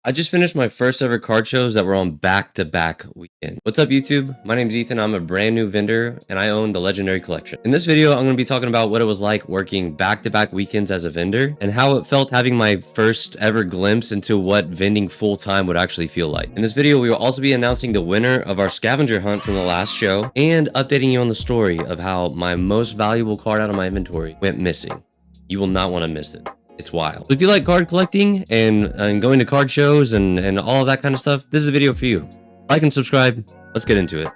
I just finished my first ever card shows that were on back-to-back weekend. What's up YouTube? My name's Ethan. I'm a brand new vendor and I own the Legendary Collection. In this video, I'm going to be talking about what it was like working back-to-back weekends as a vendor and how it felt having my first ever glimpse into what vending full-time would actually feel like. In this video, we will also be announcing the winner of our scavenger hunt from the last show and updating you on the story of how my most valuable card out of my inventory went missing. You will not want to miss it. It's wild. So if you like card collecting and going to card shows and all of that kind of stuff, this is a video for you. Like and subscribe. Let's get into it.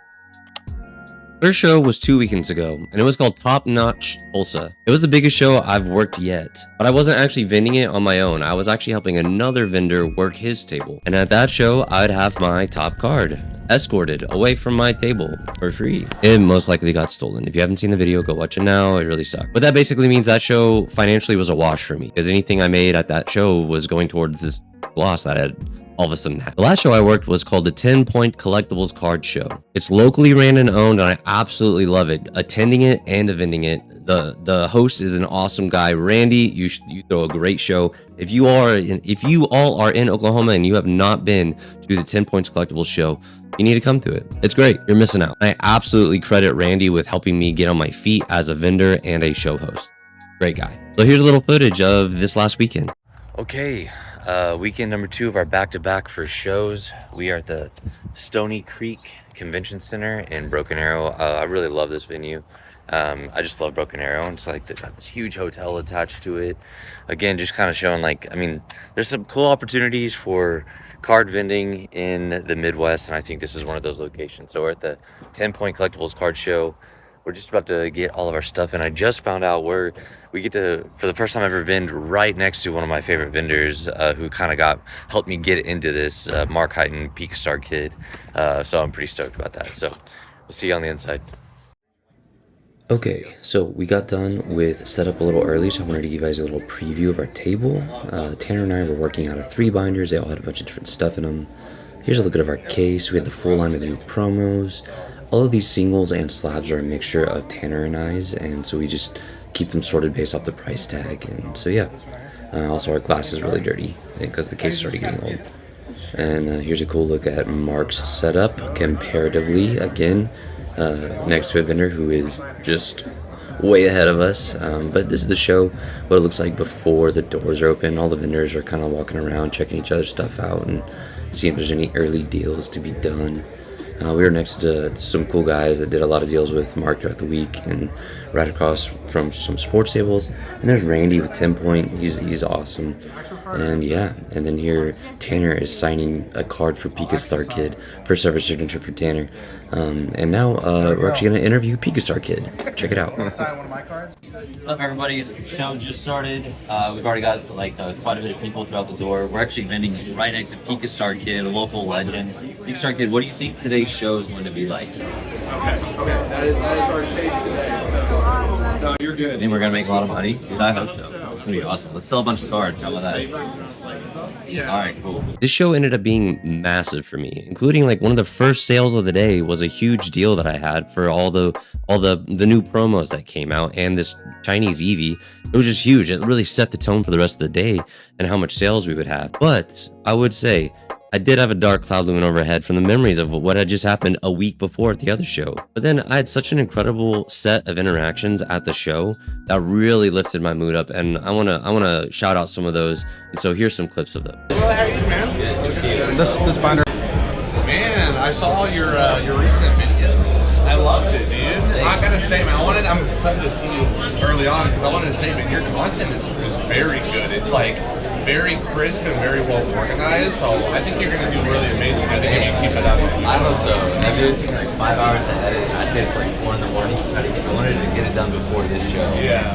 First show was 2 weekends ago, and it was called Top Notch Tulsa. It was the biggest show I've worked yet, but I wasn't actually vending it on my own. I was actually helping another vendor work his table. And at that show, I'd have my top card escorted away from my table for free. It most likely got stolen. If you haven't seen the video, go watch it now. It really sucked. But that basically means that show financially was a wash for me, because anything I made at that show was going towards this loss that I had all of a sudden happened. The last show I worked was called the 10 Point Collectibles Card Show. It's locally ran and owned, and I absolutely love it. Attending it and vending it. The host is an awesome guy, Randy. You throw a great show. If you all are in Oklahoma and you have not been to the 10 Points Collectibles Show, you need to come to it. It's great. You're missing out. I absolutely credit Randy with helping me get on my feet as a vendor and a show host. Great guy. So here's a little footage of this last weekend. Okay, weekend number 2 of our back-to-back for shows. We are at the Stony Creek Convention Center in Broken Arrow. I really love this venue. I just love Broken Arrow, and it's like they've got this huge hotel attached to it. Again, just kind of showing, like, I mean, there's some cool opportunities for card vending in the Midwest, and I think this is one of those locations. So we're at the 10 Point Collectibles Card Show. We're just about to get all of our stuff, and I just found out we get to, for the first time ever, vend right next to one of my favorite vendors who kind of helped me get into this, Mark Heighton, Peak Star kid. So I'm pretty stoked about that. So we'll see you on the inside. Okay, so we got done with setup a little early, so I wanted to give you guys a little preview of our table. Tanner and I were working out of 3 binders. They all had a bunch of different stuff in them. Here's a look at our case. We had the full line of the new promos. All of these singles and slabs are a mixture of Tanner and I's, and so we just keep them sorted based off the price tag. And so yeah, also our glass is really dirty because the case is already getting old. And here's a cool look at Mark's setup comparatively, again, next to a vendor who is just way ahead of us. But this is the show, what it looks like before the doors are open. All the vendors are kind of walking around, checking each other's stuff out and seeing if there's any early deals to be done. We were next to some cool guys that did a lot of deals with Mark throughout the week, and right across from some sports tables. And there's Randy with 10 Point. He's awesome. And yeah, and then here Tanner is signing a card for Pika Star Kid, first ever signature for Tanner. And now we're actually going to interview Pika Star Kid. Check it out. What's up, everybody? The show just started. We've already got quite a bit of people throughout the door. We're actually vending right next to Pika Star Kid, a local legend. Pika Star Kid, what do you think today's show is going to be like? Okay. That is our stage today. So, no, you're good. I think we're going to make a lot of money. I hope so. It's going to be awesome. Let's sell a bunch of cards. How about that? Yeah. All right, cool. This show ended up being massive for me, including like one of the first sales of the day was a huge deal that I had for all the new promos that came out and this Chinese Eevee. It was just huge. It really set the tone for the rest of the day and how much sales we would have. But I would say I did have a dark cloud looming overhead from the memories of what had just happened a week before at the other show. But then I had such an incredible set of interactions at the show that really lifted my mood up, and I wanna shout out some of those. And so here's some clips of them. Well, how are you, man? Good to see you. This binder. Man, I saw your recent video. I loved it, dude. I gotta say, man, I'm excited to see you early on because I wanted to say that your content is very good. It's like very crisp and very well organized, so I think you're gonna do really amazing. I think if you keep it up. I hope so. That video took like 5 hours to edit. I did it like 4 in the morning. I wanted to get it done before this show. Yeah.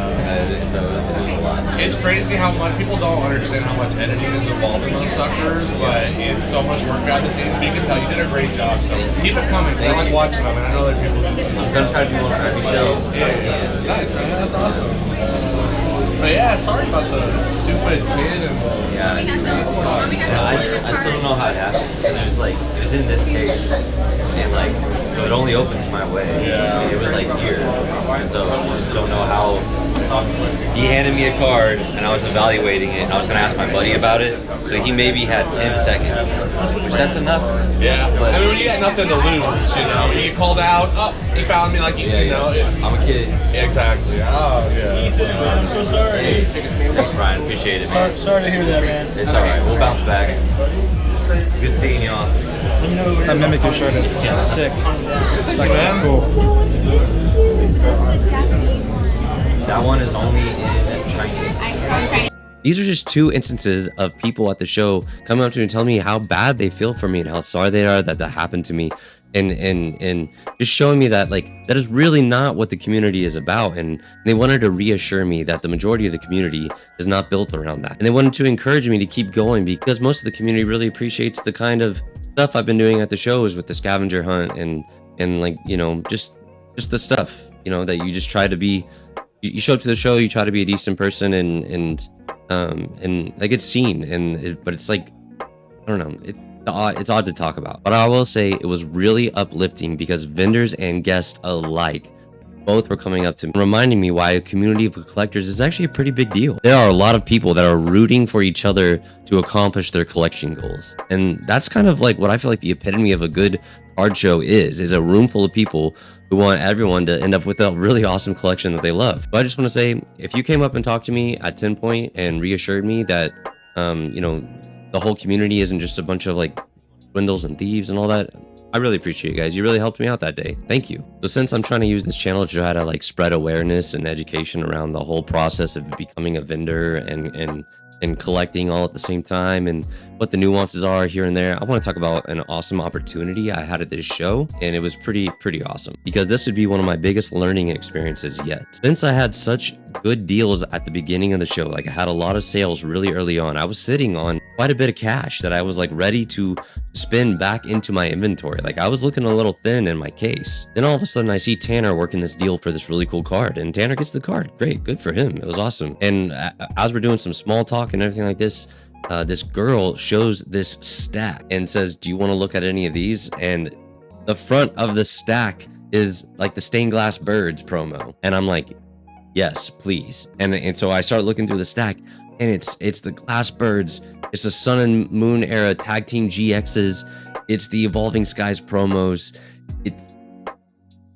So it was a lot. It's crazy how much people don't understand how much editing is involved in those suckers, but it's so much work behind the scenes. But you can tell you did a great job, so keep it coming. I like watching them, and I know that people do too. I'm gonna try to do more crappy shows. Yeah. Nice, man. That's awesome. But yeah, sorry about the stupid kid and Yeah, I still don't know how it happened. It was in this case, and so it only opens my way. Yeah. It was like here, and so I just don't know how He handed me a card, and I was evaluating it, and I was going to ask my buddy about it. So he maybe had 10 seconds, which that's enough. Yeah. But I mean, when you got nothing to lose, you know, you get called out. Oh, he found me, like, you know. I'm a kid. Exactly. Oh, yeah. Ethan, man, I'm so sorry. Hey, thanks, Brian. Appreciate it, man. Sorry to hear that, man. It's all right. We'll bounce back. Good seeing y'all. I mimic your shirt. It's sick. Thank you, man. Cool. That one is only in Chinese. These are just two instances of people at the show coming up to me and telling me how bad they feel for me and how sorry they are that happened to me, and just showing me that, like, that is really not what the community is about. And they wanted to reassure me that the majority of the community is not built around that, and they wanted to encourage me to keep going, because most of the community really appreciates the kind of stuff I've been doing at the shows with the scavenger hunt and like, you know, just the stuff, you know, that you just try to be. You show up to the show, you try to be a decent person, and like, it's seen, but it's like, I don't know, it's odd to talk about. But I will say it was really uplifting, because vendors and guests alike both were coming up to me, reminding me why a community of collectors is actually a pretty big deal. There are a lot of people that are rooting for each other to accomplish their collection goals, and that's kind of like what I feel like the epitome of a good card show is a room full of people who want everyone to end up with a really awesome collection that they love. So I just want to say, if you came up and talked to me at 10 Point and reassured me that, you know, the whole community isn't just a bunch of like swindles and thieves and all that, I really appreciate you guys. You really helped me out that day. Thank you. So since I'm trying to use this channel to try to like spread awareness and education around the whole process of becoming a vendor and collecting all at the same time, and what the nuances are here and there, I want to talk about an awesome opportunity I had at this show, and it was pretty awesome, because this would be one of my biggest learning experiences yet. Since I had such good deals at the beginning of the show, like I had a lot of sales really early on, I was sitting on quite a bit of cash that I was like ready to spin back into my inventory. Like, I was looking a little thin in my case. Then all of a sudden I see Tanner working this deal for this really cool card, and Tanner gets the card. Great, good for him. It was awesome. And as we're doing some small talk and everything like this, this girl shows this stack and says, do you want to look at any of these? And the front of the stack is like the stained glass birds promo, and I'm like, yes, please. And so I start looking through the stack, and it's the glass birds, it's the Sun and Moon era tag team GXs, it's the Evolving Skies promos.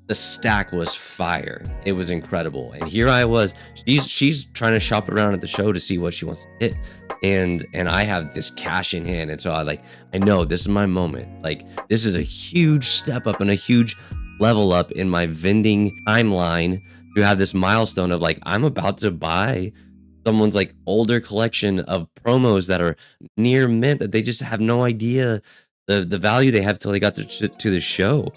The stack was fire. It was incredible. And here I was, she's trying to shop around at the show to see what she wants to hit, and I have this cash in hand, and so I know this is my moment. Like, this is a huge step up and a huge level up in my vending timeline to have this milestone of like, I'm about to buy someone's like older collection of promos that are near mint, that they just have no idea the value they have till they got to the show.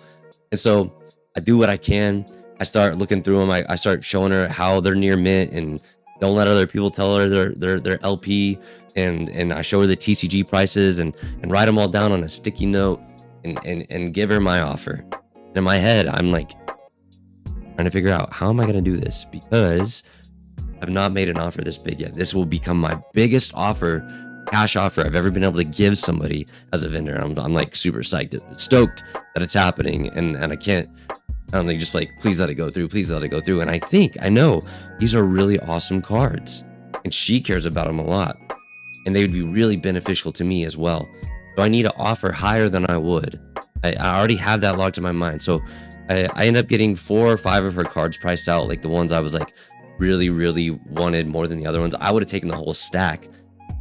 And so I do what I can. I start looking through them. I start showing her how they're near mint, and don't let other people tell her their LP. And I show her the TCG prices and write them all down on a sticky note and give her my offer. And in my head, I'm like trying to figure out, how am I going to do this? Because I've not made an offer this big yet. This will become my biggest offer, cash offer I've ever been able to give somebody as a vendor. I'm like super psyched, stoked that it's happening, and I'm like, just like, please let it go through, please let it go through. And I know these are really awesome cards, and she cares about them a lot, and they would be really beneficial to me as well. So I need to offer higher than I would. I already have that locked in my mind. So I end up getting 4 or 5 of her cards priced out, like the ones I was like really wanted more than the other ones. I would have taken the whole stack,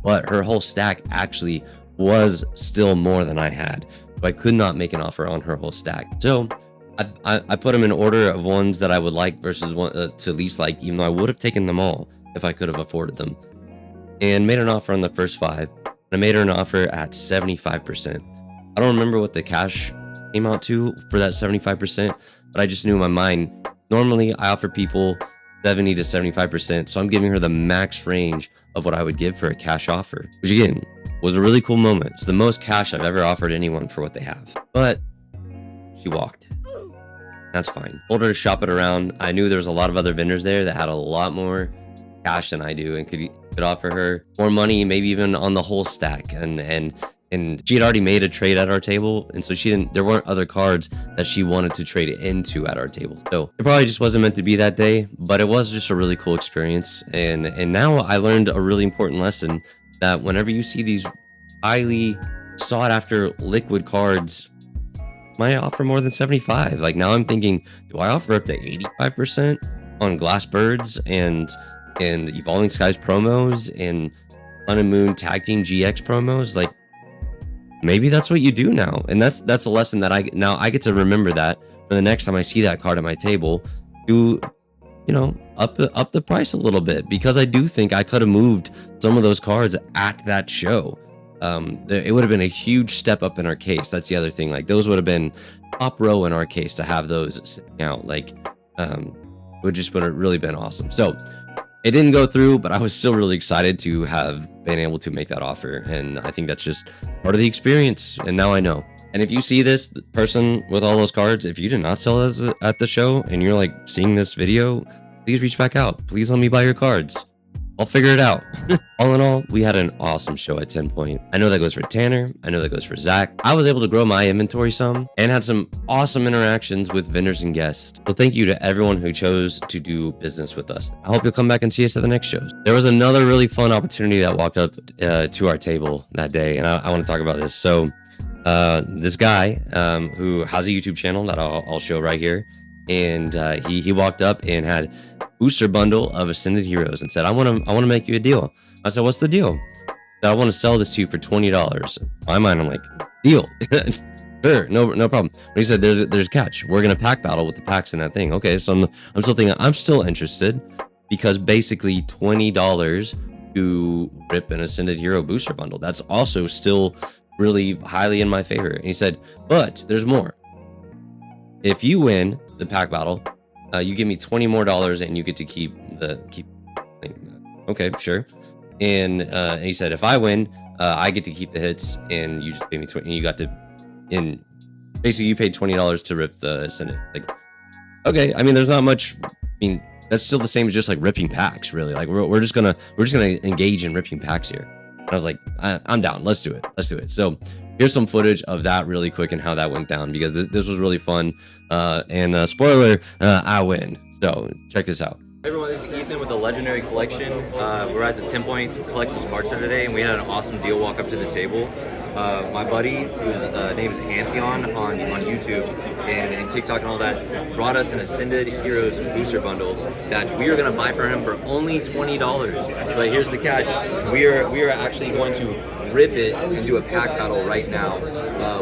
but her whole stack actually was still more than I had. So I could not make an offer on her whole stack. So I put them in order of ones that I would like versus one to least like, even though I would have taken them all if I could have afforded them, and made an offer on the first 5. I made her an offer at 75%. I don't remember what the cash came out to for that 75%, but I just knew in my mind, normally I offer people 70 to 75%, so I'm giving her the max range of what I would give for a cash offer, which again was a really cool moment. It's the most cash I've ever offered anyone for what they have. But she walked. That's fine. Told her to shop it around. I knew there was a lot of other vendors there that had a lot more cash than I do, and could offer her more money, maybe even on the whole stack, and and she had already made a trade at our table, and so there weren't other cards that she wanted to trade into at our table. So it probably just wasn't meant to be that day, but it was just a really cool experience. And now I learned a really important lesson, that whenever you see these highly sought after liquid cards, might offer more than 75. Like, now I'm thinking, do I offer up to 85% on Glass Birds and Evolving Skies promos and Sun and Moon Tag Team GX promos? Like, maybe that's what you do now. And that's a lesson that I get to remember, that for the next time I see that card at my table, to, you know, up the price a little bit, because I do think I could have moved some of those cards at that show. It would have been a huge step up in our case. That's the other thing. Like, those would have been top row in our case to have those sitting out. Like, it would have really been awesome. So it didn't go through, but I was still really excited to have been able to make that offer. And I think that's just part of the experience. And now I know. And if you see this person with all those cards, if you did not sell those at the show and you're like seeing this video, please reach back out. Please let me buy your cards. I'll figure it out. All in all, we had an awesome show at 10 Point. I know that goes for Tanner. I know that goes for Zach. I was able to grow my inventory some and had some awesome interactions with vendors and guests. So thank you to everyone who chose to do business with us. I hope you'll come back and see us at the next shows. There was another really fun opportunity that walked up to our table that day, and I want to talk about this. So this guy who has a YouTube channel that I'll show right here, and he walked up and had booster bundle of Ascended Heroes and said, I want to make you a deal. I said, what's the deal? Said, I want to sell this to you for $20. In my mind, I'm like, deal. Sure, no problem. But he said, there's a catch. We're gonna pack battle with the packs in that thing. Okay, so I'm still thinking, I'm still interested, because basically $20 to rip an Ascended Hero booster bundle, that's also still really highly in my favor. And he said, but there's more. If you win the pack battle, you give me $20 more and you get to keep. Okay, sure. And he said, if I win, I get to keep the hits, and you just pay me 20. And you got to, in basically, you paid $20 to rip the Ascended. Like, okay, I mean, there's not much. I mean, that's still the same as just like ripping packs, really. Like, we're just gonna engage in ripping packs here. And I was like, I'm down. Let's do it. So here's some footage of that really quick and how that went down, because this was really fun. And spoiler, I win. So check this out. Hey everyone, this is Ethan with the Legendary Collection. We're at the 10 Point Collectibles card show today, and we had an awesome deal walk up to the table. My buddy, whose name is Antheon on YouTube and TikTok and all that, brought us an Ascended Heroes booster bundle that we are going to buy for him for only $20. But here's the catch: we are actually going to rip it and do a pack battle right now.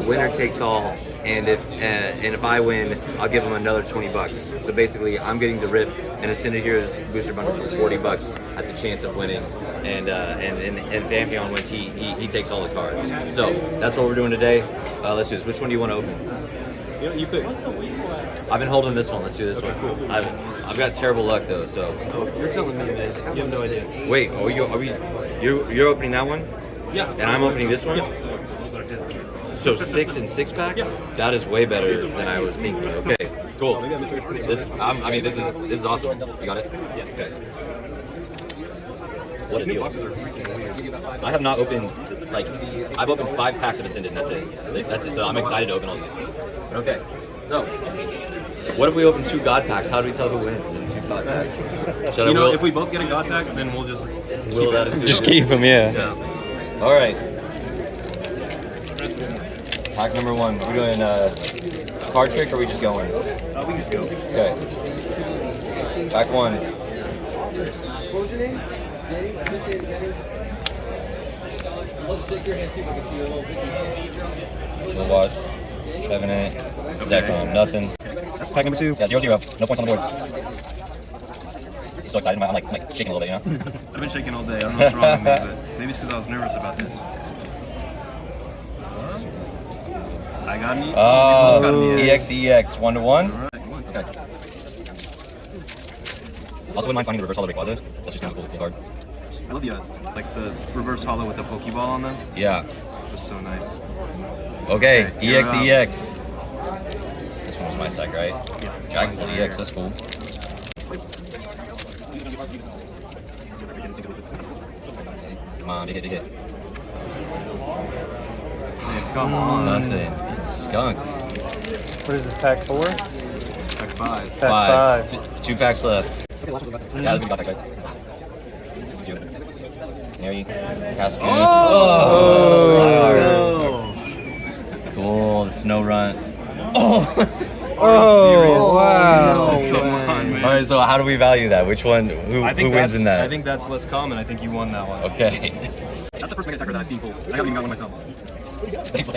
Winner takes all. And if I win, I'll give him another $20. So basically, I'm getting to rip an Ascended Heroes booster bundle for $40 at the chance of winning. And if Amphion wins, he takes all the cards. So that's what we're doing today. Let's do this. Which one do you want to open? You pick. I've been holding this one. Let's do this one. Cool. I've got terrible luck though. So. Oh, you're telling me, man. You have no idea. Wait. You're opening that one? Yeah. And I'm opening this one? Yeah. So 6 and 6 packs? Yeah. That is way better than I was thinking. Okay, cool. This is awesome. You got it? Yeah. Okay. What a deal. I have not opened, like, I've opened 5 packs of Ascended, and that's it. So I'm excited to open all these. Okay. So, what if we open 2 God packs? How do we tell who wins in 2 God packs? If we both get a God pack, then we'll just keep them. Yeah. All right. Pack number 1. We're doing card trick, or are we just going? We just go. Okay. Pack 1. What was your name? We'll watch. Trevenant. Zekrom. Nothing. That's pack number 2. Yeah, 0-0. No points on the board. So excited. I'm like shaking a little bit, you know? I've been shaking all day. I don't know what's wrong with me, but maybe it's because I was nervous about this. I got me. Oh, EX 1 to 1. Alright. Okay. Also, wouldn't mind finding the reverse hollow Rayquaza. That's just kind of a cool card. I love the reverse hollow with the Pokeball on them. Yeah. It was so nice. Okay, you're EX. This one was my sec, right? Yeah. Dragon Ball EX, that's cool. Come on, dig it. Come on. Nothing. Skunked. What is this, pack 4? Like 5. Pack 5. Two packs left. Yeah, let's go. Pack, Mary, Cascade. Oh! Cool. The snow run. Oh. Oh, wow. No Come on, man. All right. So how do we value that? Which one? Who wins in that? I think that's less common. I think you won that one. Okay. That's the first Mega Attacker that I've seen pull. I haven't even got one myself. Thanks.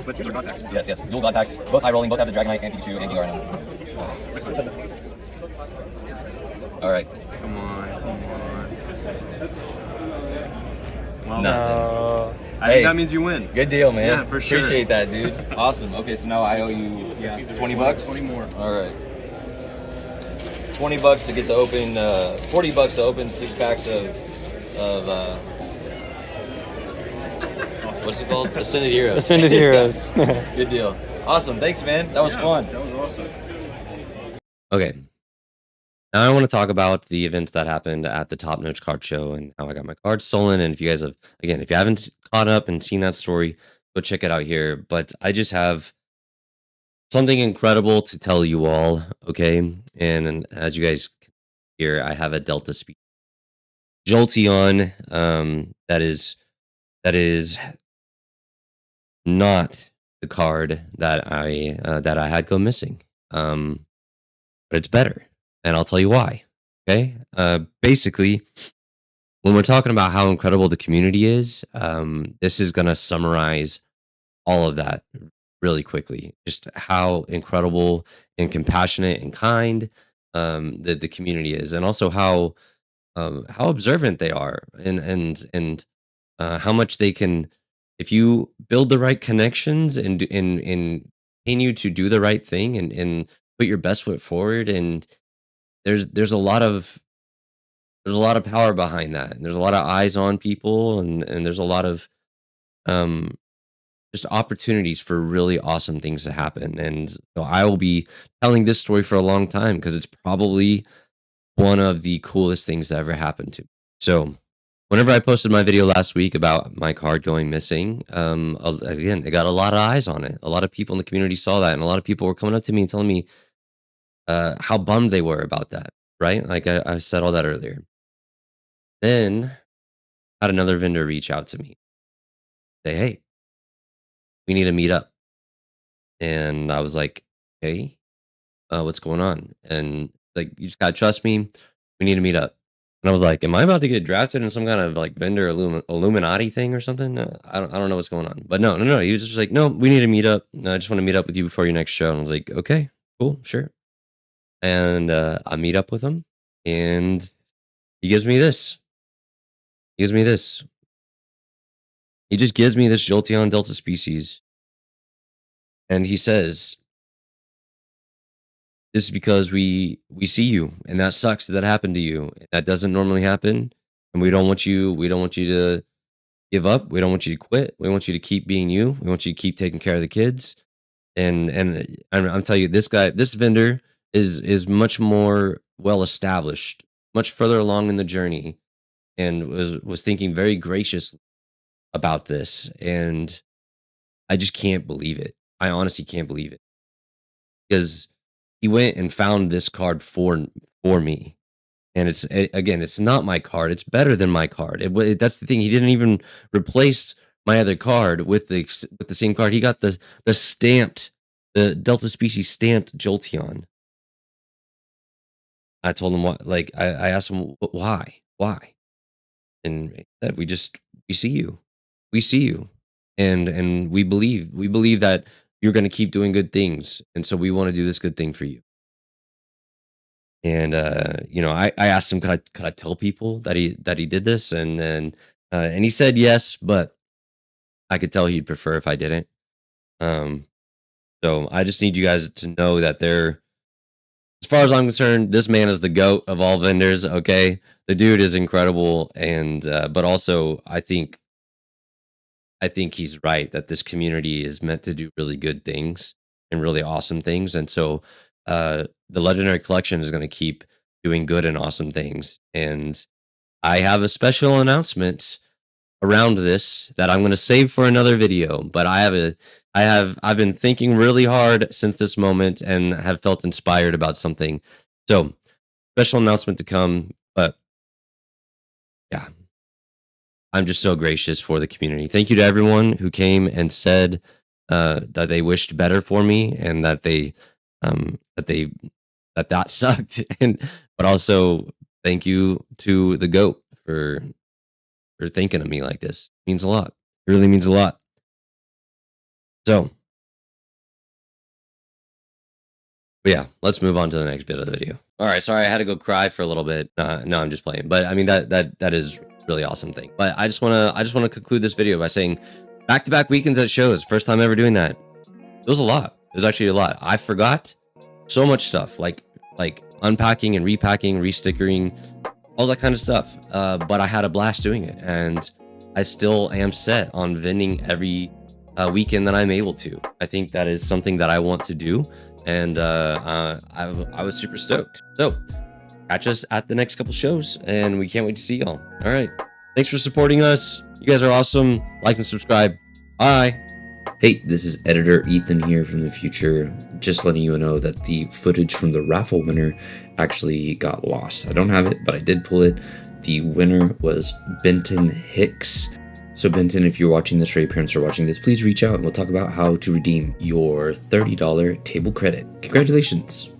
But these are God packs. Yes. Dual God packs. Both high rolling. Both have the Dragonite and Pikachu and Gengar in them. All right. Come on. Well, Nothing. I think that means you win. Good deal, man. Yeah, for sure. Appreciate that, dude. Awesome. Okay, so now I owe you $20. 20 more. All right. $20 to get to open. $40 to open 6 packs of what's it called? Ascended Heroes. Ascended Heroes. Good deal. Awesome. Thanks, man. That was fun. That was awesome. Okay. Now I want to talk about the events that happened at the Top Notch Card Show and how I got my card stolen. And if you guys have, again, if you haven't caught up and seen that story, go check it out here. But I just have something incredible to tell you all, okay? And as you guys can hear, I have a Delta Speed Jolteon that is not the card that I had go missing. But it's better. And I'll tell you why. Okay. Basically, when we're talking about how incredible the community is, this is going to summarize all of that really quickly. Just how incredible and compassionate and kind the community is, and also how observant they are, and how much they can, if you build the right connections and continue to do the right thing and put your best foot forward, and there's a lot of power behind that, and there's a lot of eyes on people, and there's a lot of just opportunities for really awesome things to happen. And so I will be telling this story for a long time because it's probably one of the coolest things that ever happened to me. So whenever I posted my video last week about my card going missing, again, it got a lot of eyes on it. A lot of people in the community saw that, and a lot of people were coming up to me and telling me how bummed they were about that, right? Like I said all that earlier. Then had another vendor reach out to me, say, "Hey, we need to meet up." And I was like, "Hey, what's going on?" And like, "You just gotta trust me. We need to meet up." And I was like, "Am I about to get drafted in some kind of like vendor Illuminati thing or something?" I don't know what's going on. But no. He was just like, "No, we need to meet up. I just want to meet up with you before your next show." And I was like, "Okay, cool, sure." And I meet up with him, and he gives me this. He just gives me this Jolteon Delta species, and he says, "This is because we see you, and that sucks that happened to you. That doesn't normally happen, and we don't want you to give up. We don't want you to quit. We want you to keep being you. We want you to keep taking care of the kids." And I'm telling you, this vendor is much more well established, much further along in the journey, and was thinking very graciously about this. And I just can't believe it. I honestly can't believe it, because he went and found this card for me. And it's not my card. It's better than my card. That's the thing. He didn't even replace my other card with the same card. He got the Delta species stamped Jolteon. I told him what, like, I asked him why, and he said, we see you, and we believe that you're going to keep doing good things, and so we want to do this good thing for you. And I asked him, could I tell people that he did this, and he said yes, but I could tell he'd prefer if I didn't. So I just need you guys to know that as far as I'm concerned, this man is the GOAT of all vendors. Okay, the dude is incredible, and but also I think he's right that this community is meant to do really good things and really awesome things, and so the Legendary Collection is going to keep doing good and awesome things. And I have a special announcement around this that I'm gonna save for another video. But I've been thinking really hard since this moment and have felt inspired about something. So special announcement to come. But yeah, I'm just so gracious for the community. Thank you to everyone who came and said that they wished better for me and that that sucked. And but also thank you to the goat for thinking of me like this. It means a lot. It really means a lot. So, but yeah, let's move on to the next bit of the video. All right, sorry I had to go cry for a little bit. No, I'm just playing. But I mean that is really awesome thing. But I just wanna conclude this video by saying back-to-back weekends at shows. First time ever doing that. It was a lot. It was actually a lot. I forgot so much stuff like unpacking and repacking, restickering, all that kind of stuff. But I had a blast doing it, and I still am set on vending every weekend that I'm able to. I think that is something that I want to do, and I was super stoked. So catch us at the next couple shows, and we can't wait to see y'all. All right, thanks for supporting us. You guys are awesome. Like and subscribe. Bye. Hey, this is editor Ethan here from the future, just letting you know that the footage from the raffle winner actually got lost. I don't have it, but I did pull it. The winner was Benton Hicks. So Benton, if you're watching this or your parents are watching this, please reach out and we'll talk about how to redeem your $30 table credit. Congratulations.